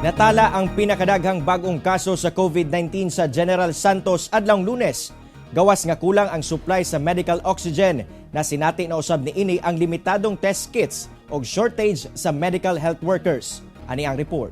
Natala ang pinakadaghang bagong kaso sa COVID-19 sa General Santos adlawng Lunes. Gawas nga kulang ang supply sa medical oxygen na sinati na usab niini ang limitadong test kits o shortage sa medical health workers. Ani ang report.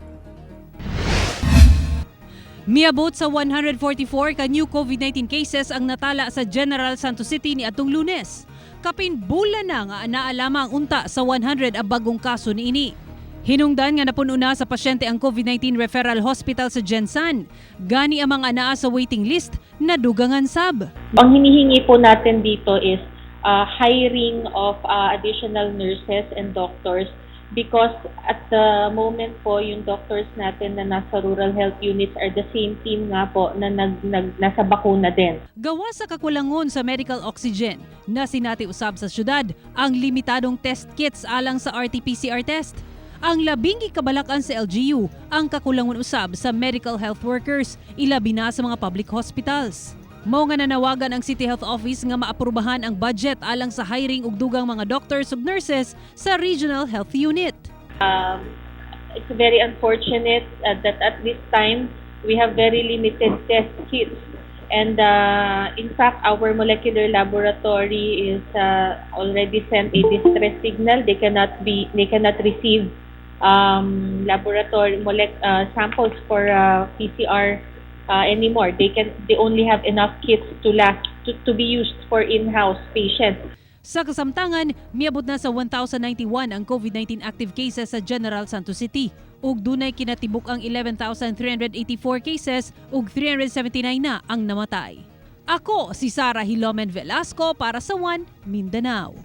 Miabot sa 144 ka new COVID-19 cases ang natala sa General Santos City ni atong Lunes. Kapin bulan na nga naalaman ang unta sa 100 ang bagong kaso niini. Hinungdan nga napuno na sa pasyente ang COVID-19 referral hospital sa Gensan. Gani ang mga anaa sa waiting list na dugangan sab. Ang hinihingi po natin dito is hiring of additional nurses and doctors because at the moment po yung doctors natin na nasa rural health units are the same team nga po na nasa bakuna din. Gawa sa kakulangon sa medical oxygen na sinati usab sa syudad ang limitadong test kits alang sa RT-PCR test. Ang labing kabalakan sa LGU ang kakulangon usab sa medical health workers, ilabi na sa mga public hospitals. Mao nga nanawagan ang City Health Office nga maaprubahan ang budget alang sa hiring ug dugang mga doctors ug nurses sa Regional Health Unit. It's very unfortunate that at this time we have very limited test kits. And in fact, our molecular laboratory is already sent a distress signal. They cannot receive laboratory samples for PCR anymore. They only have enough kits to be used for in-house patients. Sa kasamtangan, miabot na sa 1,091 ang COVID-19 active cases sa General Santos City ug dunay kinatibuk ang 11,384 cases ug 379 na ang namatay. Ako si Sarah Hilomen Velasco para sa One Mindanao.